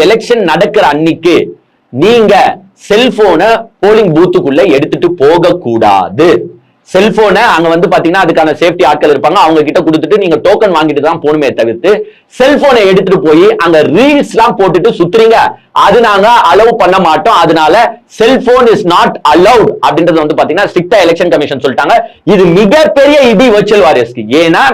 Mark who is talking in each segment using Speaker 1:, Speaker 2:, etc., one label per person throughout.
Speaker 1: Election நடக்கிற அன்னைக்கு நீங்க செல்போனை போலிங் பூத்துக்குள்ள எடுத்துட்டு போக கூடாது. செல்போனை அங்க வந்து பாத்தீங்கன்னா அதுக்கான சேஃப்டி ஆட்கள் இருப்பாங்க, அவங்க கிட்ட கொடுத்துட்டு நீங்க டோக்கன் வாங்கிட்டு தான் போகணுமே தவிர்த்து செல்போனை எடுத்துட்டு போய் அங்க ரீல்ஸ் எல்லாம் போட்டுட்டு சுத்துறீங்க, அது நாங்க அலோவ் பண்ண மாட்டோம். அதனால செல்போன் இஸ் நாட் அலௌட் அப்படின்றது வந்து பாத்தீங்கன்னா ஸ்ட்ரிக்டா எலெக்ஷன் கமிஷன் சொல்லிட்டாங்க. இது மிகப்பெரிய இடி வர்ச்சுவல் வாரியர்ஸ்க்கு. ஏன்னா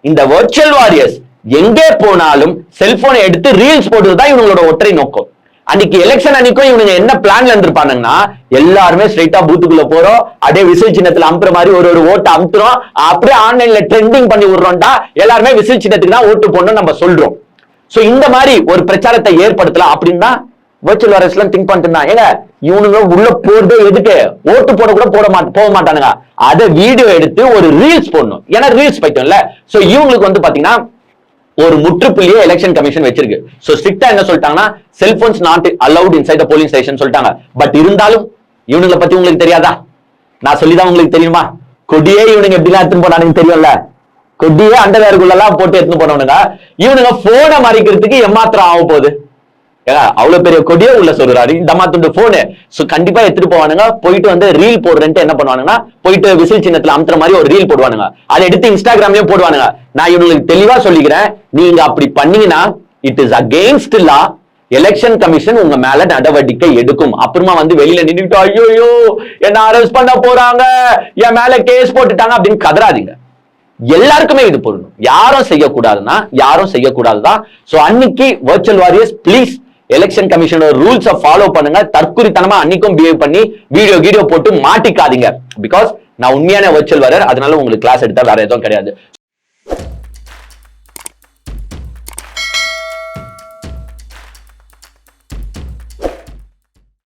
Speaker 1: இந்த வர்ச்சுவல் வாரியர்ஸ் எங்கே போனாலும் செல்போனை எடுத்து ரீல்ஸ் போடுறதுதான் இவங்களோட ஒற்றை நோக்கம். அன்னைக்கு எலெக்ஷன் அன்னைக்கும் இவங்க என்ன பிளான்ல இருந்திருப்பாங்கன்னா, எல்லாருமே ஸ்ட்ரைட்டா பூத்துக்குள்ள போறோம், அப்படியே விசில் சின்னத்துல அமுத்துற மாதிரி ஒரு ஓட்டு அமுத்துறோம், அப்படியே ஆன்லைன்ல ட்ரெண்டிங் பண்ணி விடுறோம்டா, எல்லாருமே விசில் சின்னத்துக்கு தான் ஓட்டு போடணும் நம்ம சொல்றோம். சோ இந்த மாதிரி ஒரு பிரச்சாரத்தை ஏற்படுத்தலாம் அப்படின்னு தான் வர்ச்சுவல் வாரியர்ஸ் எல்லாம் திங்க் பண்ணிட்டு இருந்தாங்க. ஏங்க இவனுங்க உள்ள போறது எதுக்கு? ஓட்டு போட கூட போக மாட்டானுங்க, அதை வீடியோ எடுத்து ஒரு ரீல்ஸ் போடணும். ஏன்னா ரீல்ஸ் பைத்தோம் இல்ல. சோ இவங்களுக்கு வந்து பாத்தீங்கன்னா ஒரு முற்றுப்புள்ளியே எலெக்ஷன் கமிஷன் வச்சிருக்கு. சோ ஸ்ட்ரிக்ட்டா என்ன சொல்லிட்டாங்கன்னா, cellphones not allowed inside the polling station சொல்லிட்டாங்க. பட் இருந்தாலும் இவனுங்களை பத்தி உங்களுக்கு தெரியாதா? நான் சொல்லிதான் உங்களுக்கு தெரியுமா? கொடியே இவனுங்க எப்படிலாம் எடுத்துன்னு போனானுங்க தெரியும்ல. கொடியே அண்டர்வேருக்குள்ளலாம் போட்டு எடுத்துன்னு போனவனுங்க இவனுங்க போனை மறைக்கிறதுக்கு எம்மாத்திரம் ஆக போகுது. அவ்வளவு பெரிய கொடியே உள்ள சொல்றாரு இந்த மாத்துண்டு போனு. சோ கண்டிப்பா எடுத்துட்டு போவானுங்க. போயிட்டு வந்து ரீல் போடுறேன்ட்டு என்ன பண்ணுவானுங்கன்னா, போயிட்டு விசில் சின்னத்துல அமுத்துற மாதிரி ஒரு ரீல் போடுவானுங்க, அதை எடுத்து இன்ஸ்டாகிராம்லயே போடுவானுங்க. நான் இவங்களுக்கு தெளிவா சொல்லிக்கிறேன், நீங்க அப்படி பண்ணீங்கன்னா it is against law. Election commission உங்க மேல நடவடிக்கை எடுக்கும். அப்புறமா வந்து வெளியில நின்றுட்டு ஐயோ என்ன அரெஸ்ட் பண்ண போறாங்க, என் மேல கேஸ் போட்டுட்டாங்க அப்படின்னு கதறாதீங்க. எல்லாருக்குமே இது பொருந்தும். யாரும் செய்யக்கூடாதுன்னா யாரும் செய்யக்கூடாதுதான். சோ அன்னைக்கு வர்ச்சுவல் வாரியர்ஸ் ப்ளீஸ் எலெக்ஷன் கமிஷனோட ரூல்ஸ் ஃபாலோ பண்ணுங்க. தற்குறித்தனமா அன்னைக்கும் பிஹேவ் பண்ணி வீடியோ போட்டு மாட்டிக்காதீங்க. பிகாஸ் நான் உண்மையான வர்ச்சுவல் வாரியர், அதனால உங்களுக்கு கிளாஸ் எடுத்தா வேற எதுவும் கிடையாது.